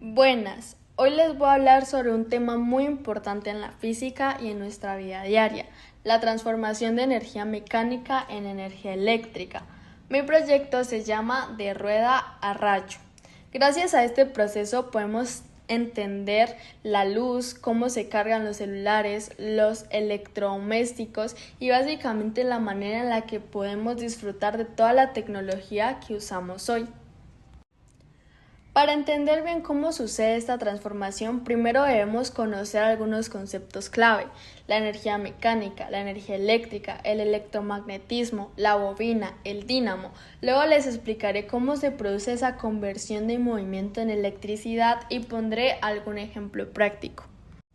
Buenas, hoy les voy a hablar sobre un tema muy importante en la física y en nuestra vida diaria, la transformación de energía mecánica en energía eléctrica. Mi proyecto se llama De rueda a rayo. Gracias a este proceso podemos entender la luz, cómo se cargan los celulares, los electrodomésticos y básicamente la manera en la que podemos disfrutar de toda la tecnología que usamos hoy. Para entender bien cómo sucede esta transformación, primero debemos conocer algunos conceptos clave: la energía mecánica, la energía eléctrica, el electromagnetismo, la bobina, el dínamo. Luego les explicaré cómo se produce esa conversión de movimiento en electricidad y pondré algún ejemplo práctico.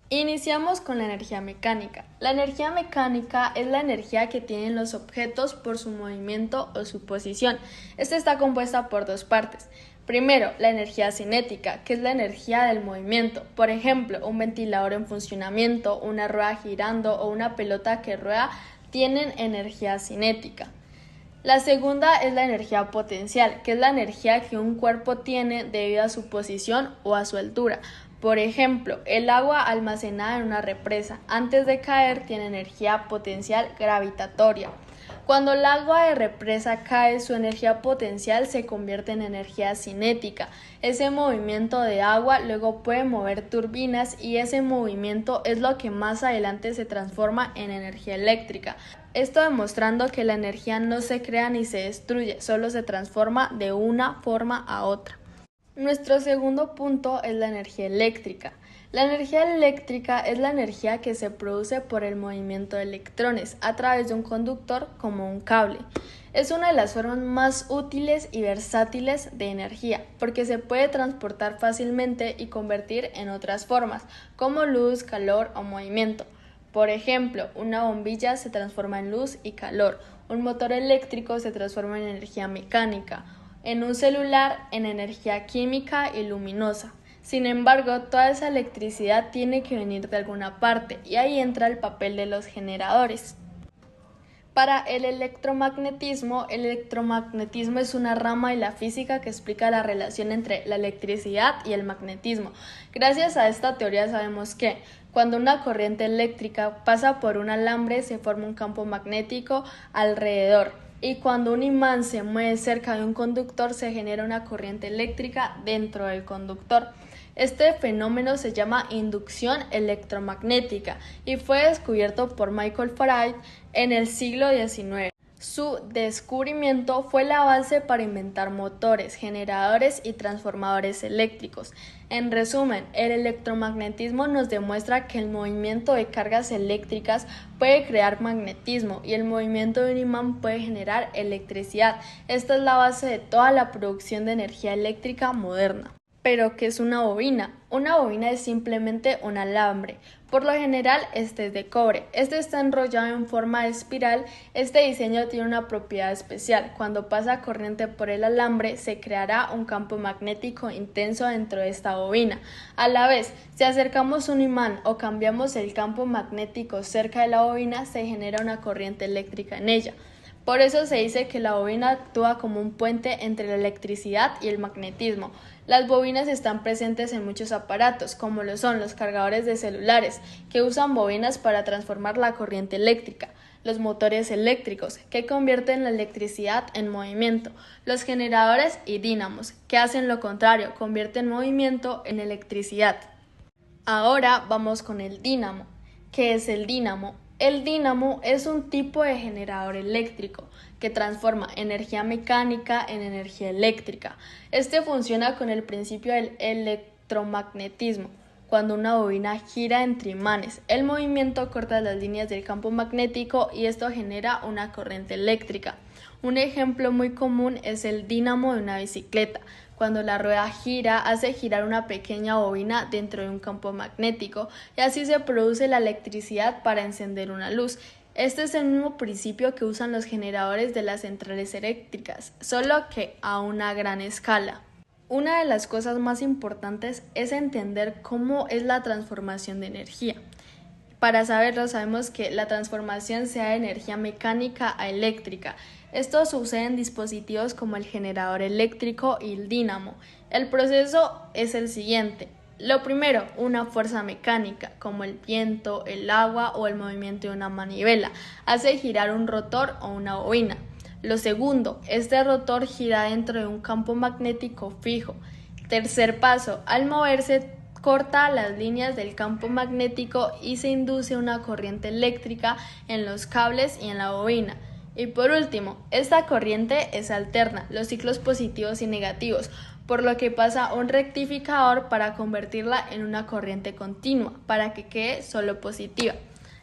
Iniciamos con la energía mecánica. La energía mecánica es la energía que tienen los objetos por su movimiento o su posición. Esta está compuesta por dos partes. Primero, la energía cinética, que es la energía del movimiento. Por ejemplo, un ventilador en funcionamiento, una rueda girando o una pelota que rueda tienen energía cinética. La segunda es la energía potencial, que es la energía que un cuerpo tiene debido a su posición o a su altura. Por ejemplo, el agua almacenada en una represa antes de caer tiene energía potencial gravitatoria. Cuando el agua de represa cae, su energía potencial se convierte en energía cinética. Ese movimiento de agua luego puede mover turbinas y ese movimiento es lo que más adelante se transforma en energía eléctrica. Esto demostrando que la energía no se crea ni se destruye, solo se transforma de una forma a otra. Nuestro segundo punto es la energía eléctrica. La energía eléctrica es la energía que se produce por el movimiento de electrones a través de un conductor como un cable. Es una de las formas más útiles y versátiles de energía porque se puede transportar fácilmente y convertir en otras formas como luz, calor o movimiento. Por ejemplo, una bombilla se transforma en luz y calor, un motor eléctrico se transforma en energía mecánica, en un celular en energía química y luminosa. Sin embargo, toda esa electricidad tiene que venir de alguna parte y ahí entra el papel de los generadores. Para el electromagnetismo es una rama de la física que explica la relación entre la electricidad y el magnetismo. Gracias a esta teoría sabemos que cuando una corriente eléctrica pasa por un alambre se forma un campo magnético alrededor. Y cuando un imán se mueve cerca de un conductor se genera una corriente eléctrica dentro del conductor. Este fenómeno se llama inducción electromagnética y fue descubierto por Michael Faraday en el siglo XIX. Su descubrimiento fue la base para inventar motores, generadores y transformadores eléctricos. En resumen, el electromagnetismo nos demuestra que el movimiento de cargas eléctricas puede crear magnetismo y el movimiento de un imán puede generar electricidad. Esta es la base de toda la producción de energía eléctrica moderna. ¿Pero qué es una bobina? Una bobina es simplemente un alambre. Por lo general, este es de cobre. Este está enrollado en forma de espiral. Este diseño tiene una propiedad especial. Cuando pasa corriente por el alambre, se creará un campo magnético intenso dentro de esta bobina. A la vez, si acercamos un imán o cambiamos el campo magnético cerca de la bobina, se genera una corriente eléctrica en ella. Por eso se dice que la bobina actúa como un puente entre la electricidad y el magnetismo. Las bobinas están presentes en muchos aparatos, como lo son los cargadores de celulares, que usan bobinas para transformar la corriente eléctrica, los motores eléctricos, que convierten la electricidad en movimiento, los generadores y dínamos, que hacen lo contrario, convierten movimiento en electricidad. Ahora vamos con el dínamo. ¿Qué es el dínamo? El dínamo es un tipo de generador eléctrico que transforma energía mecánica en energía eléctrica. Este funciona con el principio del electromagnetismo. Cuando una bobina gira entre imanes, el movimiento corta las líneas del campo magnético y esto genera una corriente eléctrica. Un ejemplo muy común es el dínamo de una bicicleta. Cuando la rueda gira, hace girar una pequeña bobina dentro de un campo magnético y así se produce la electricidad para encender una luz. Este es el mismo principio que usan los generadores de las centrales eléctricas, solo que a una gran escala. Una de las cosas más importantes es entender cómo es la transformación de energía. Para saberlo, sabemos que la transformación se da de energía mecánica a eléctrica. Esto sucede en dispositivos como el generador eléctrico y el dínamo. El proceso es el siguiente. Lo primero, una fuerza mecánica, como el viento, el agua o el movimiento de una manivela, hace girar un rotor o una bobina. Lo segundo, este rotor gira dentro de un campo magnético fijo. Tercer paso, al moverse corta las líneas del campo magnético y se induce una corriente eléctrica en los cables y en la bobina. Y por último, esta corriente es alterna, los ciclos positivos y negativos, por lo que pasa un rectificador para convertirla en una corriente continua, para que quede solo positiva.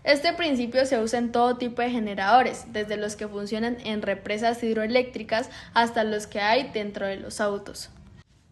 Este principio se usa en todo tipo de generadores, desde los que funcionan en represas hidroeléctricas hasta los que hay dentro de los autos.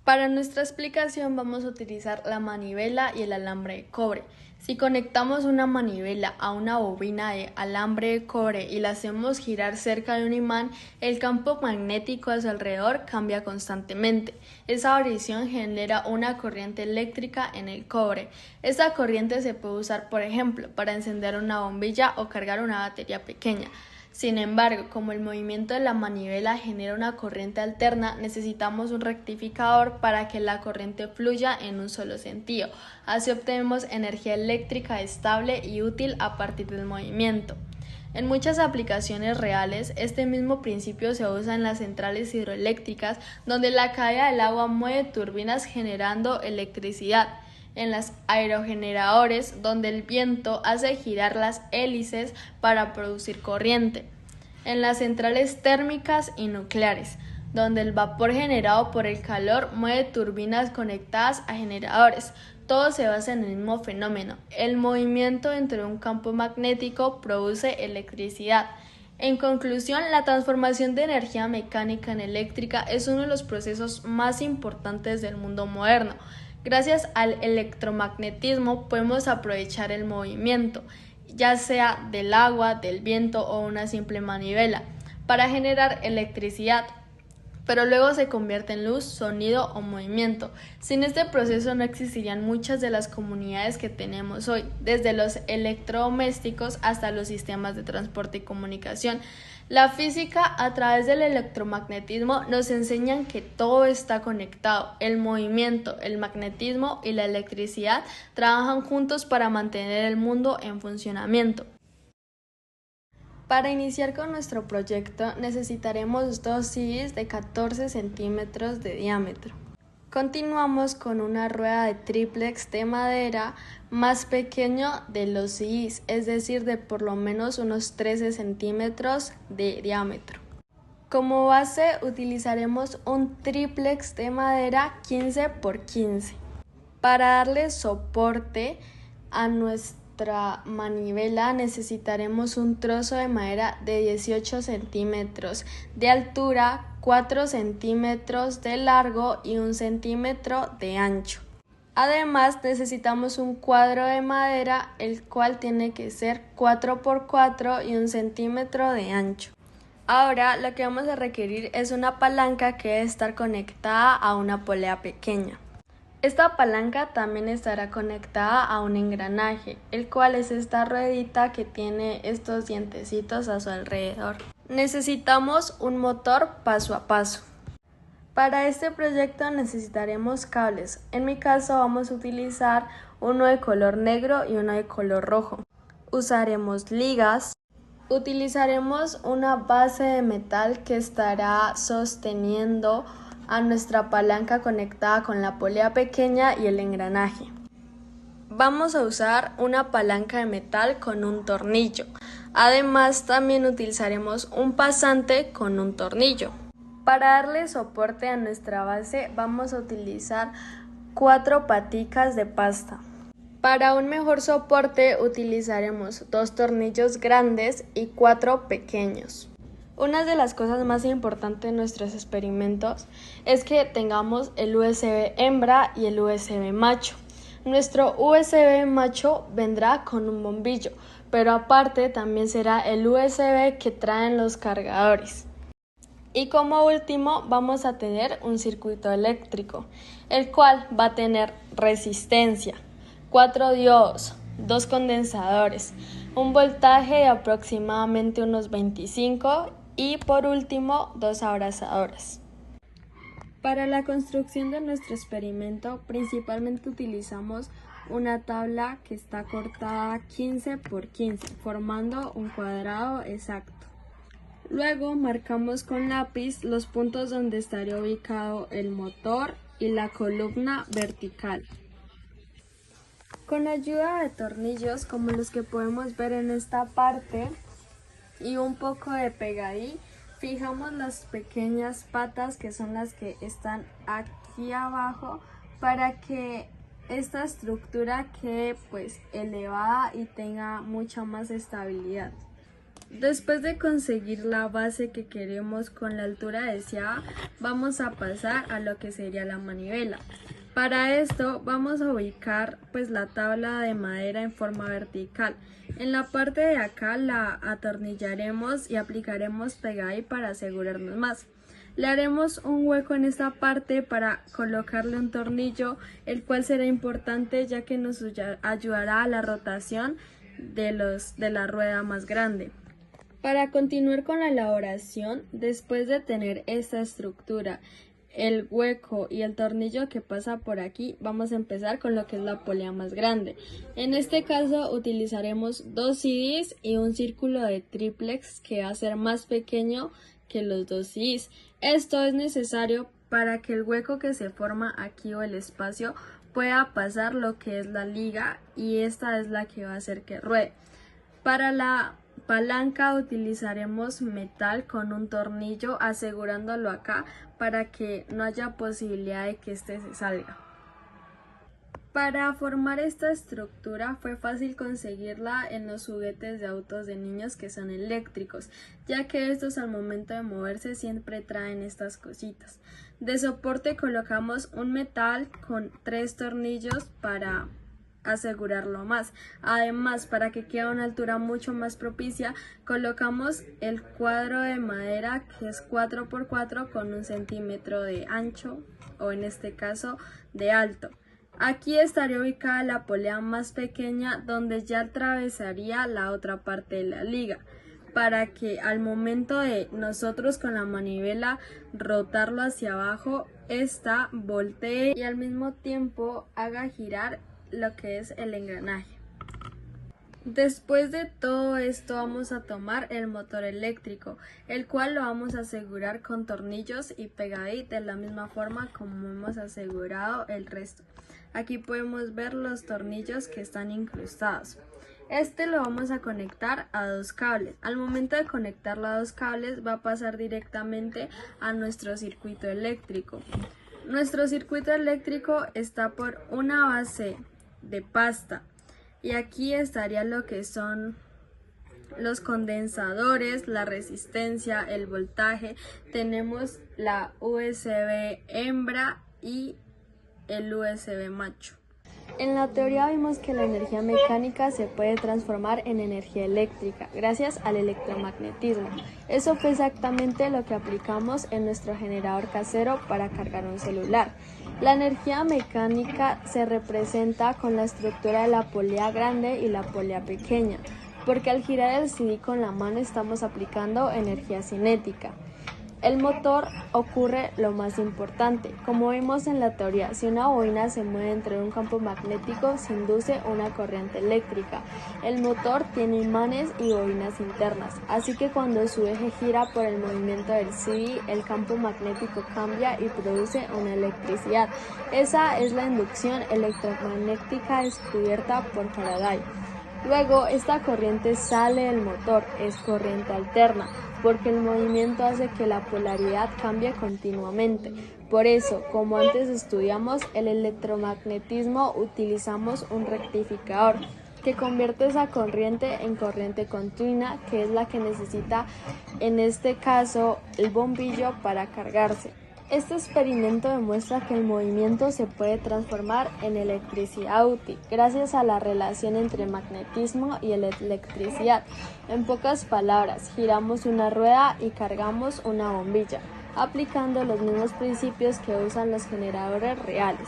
Para nuestra explicación vamos a utilizar la manivela y el alambre de cobre. Si conectamos una manivela a una bobina de alambre de cobre y la hacemos girar cerca de un imán, el campo magnético a su alrededor cambia constantemente. Esa variación genera una corriente eléctrica en el cobre. Esta corriente se puede usar, por ejemplo, para encender una bombilla o cargar una batería pequeña. Sin embargo, como el movimiento de la manivela genera una corriente alterna, necesitamos un rectificador para que la corriente fluya en un solo sentido. Así obtenemos energía eléctrica estable y útil a partir del movimiento. En muchas aplicaciones reales, este mismo principio se usa en las centrales hidroeléctricas, donde la caída del agua mueve turbinas generando electricidad. En los aerogeneradores, donde el viento hace girar las hélices para producir corriente. En las centrales térmicas y nucleares, donde el vapor generado por el calor mueve turbinas conectadas a generadores. Todo se basa en el mismo fenómeno. El movimiento dentro de un campo magnético produce electricidad. En conclusión, la transformación de energía mecánica en eléctrica es uno de los procesos más importantes del mundo moderno. Gracias al electromagnetismo podemos aprovechar el movimiento, ya sea del agua, del viento o una simple manivela, para generar electricidad, pero luego se convierte en luz, sonido o movimiento. Sin este proceso no existirían muchas de las comunidades que tenemos hoy, desde los electrodomésticos hasta los sistemas de transporte y comunicación. La física a través del electromagnetismo nos enseñan que todo está conectado. El movimiento, el magnetismo y la electricidad trabajan juntos para mantener el mundo en funcionamiento. Para iniciar con nuestro proyecto necesitaremos dos CDs de 14 centímetros de diámetro. Continuamos con una rueda de tríplex de madera más pequeño de los CDs, es decir, de por lo menos unos 13 centímetros de diámetro. Como base utilizaremos un tríplex de madera 15 por 15. Para darle soporte a nuestra manivela necesitaremos un trozo de madera de 18 centímetros de altura, 4 centímetros de largo y 1 centímetro de ancho. Además necesitamos un cuadro de madera, el cual tiene que ser 4 por 4 y 1 centímetro de ancho. Ahora lo que vamos a requerir es una palanca que debe estar conectada a una polea pequeña. Esta palanca también estará conectada a un engranaje, el cual es esta ruedita que tiene estos dientecitos a su alrededor. Necesitamos un motor paso a paso. Para este proyecto necesitaremos cables. En mi caso vamos a utilizar uno de color negro y uno de color rojo. Usaremos ligas. Utilizaremos una base de metal que estará sosteniendo a nuestra palanca conectada con la polea pequeña y el engranaje. Vamos a usar una palanca de metal con un tornillo. Además, también utilizaremos un pasante con un tornillo. Para darle soporte a nuestra base, vamos a utilizar 4 paticas de pasta. Para un mejor soporte, utilizaremos 2 tornillos grandes y 4 pequeños. Una de las cosas más importantes de nuestros experimentos es que tengamos el USB hembra y el USB macho. Nuestro USB macho vendrá con un bombillo, pero aparte también será el USB que traen los cargadores. Y como último vamos a tener un circuito eléctrico, el cual va a tener resistencia, 4 diodos, 2 condensadores, un voltaje de aproximadamente unos 25 y por último 2 abrazadoras. Para la construcción de nuestro experimento, principalmente utilizamos una tabla que está cortada 15 por 15, formando un cuadrado exacto. Luego marcamos con lápiz los puntos donde estaría ubicado el motor y la columna vertical. Con ayuda de tornillos como los que podemos ver en esta parte y un poco de pegadí, fijamos las pequeñas patas que son las que están aquí abajo para que esta estructura quede elevada y tenga mucha más estabilidad. Después de conseguir la base que queremos con la altura deseada, vamos a pasar a lo que sería la manivela. Para esto vamos a ubicar la tabla de madera en forma vertical. En la parte de acá la atornillaremos y aplicaremos pegadí para asegurarnos más. Le haremos un hueco en esta parte para colocarle un tornillo, el cual será importante ya que nos ayudará a la rotación de la rueda más grande. Para continuar con la elaboración, después de tener esta estructura, el hueco y el tornillo que pasa por aquí, vamos a empezar con lo que es la polea más grande. En este caso utilizaremos 2 CDs y un círculo de triplex que va a ser más pequeño que los 2 CDs. Esto es necesario para que el hueco que se forma aquí o el espacio pueda pasar lo que es la liga, y esta es la que va a hacer que ruede. Para la palanca utilizaremos metal con un tornillo asegurándolo acá para que no haya posibilidad de que este se salga. Para formar esta estructura fue fácil conseguirla en los juguetes de autos de niños que son eléctricos, ya que estos al momento de moverse siempre traen estas cositas. De soporte colocamos un metal con 3 tornillos para asegurarlo más. Además, para que quede a una altura mucho más propicia, colocamos el cuadro de madera que es 4 por 4 con 1 centímetro de ancho, o en este caso de alto. Aquí estaría ubicada la polea más pequeña, donde ya atravesaría la otra parte de la liga, para que al momento de nosotros con la manivela rotarlo hacia abajo, esta voltee y al mismo tiempo haga girar lo que es el engranaje. Después de todo esto vamos a tomar el motor eléctrico, el cual lo vamos a asegurar con tornillos y pegadí de la misma forma como hemos asegurado el resto. Aquí podemos ver los tornillos que están incrustados. Este lo vamos a conectar a 2 cables. Al momento de conectarlo a 2 cables va a pasar directamente a nuestro circuito eléctrico. Nuestro circuito eléctrico está por una base de pasta, y aquí estaría lo que son los condensadores, la resistencia, el voltaje. Tenemos la USB hembra y el USB macho. En la teoría vimos que la energía mecánica se puede transformar en energía eléctrica gracias al electromagnetismo. Eso fue exactamente lo que aplicamos en nuestro generador casero para cargar un celular. La energía mecánica se representa con la estructura de la polea grande y la polea pequeña, porque al girar el CD con la mano estamos aplicando energía cinética. El motor ocurre lo más importante. Como vimos en la teoría, si una bobina se mueve dentro de un campo magnético, se induce una corriente eléctrica. El motor tiene imanes y bobinas internas, así que cuando su eje gira por el movimiento del CD, el campo magnético cambia y produce una electricidad. Esa es la inducción electromagnética descubierta por Faraday. Luego, esta corriente sale del motor, es corriente alterna, porque el movimiento hace que la polaridad cambie continuamente. Por eso, como antes estudiamos el electromagnetismo, utilizamos un rectificador que convierte esa corriente en corriente continua, que es la que necesita en este caso el bombillo para cargarse. Este experimento demuestra que el movimiento se puede transformar en electricidad útil gracias a la relación entre magnetismo y electricidad. En pocas palabras, giramos una rueda y cargamos una bombilla, aplicando los mismos principios que usan los generadores reales.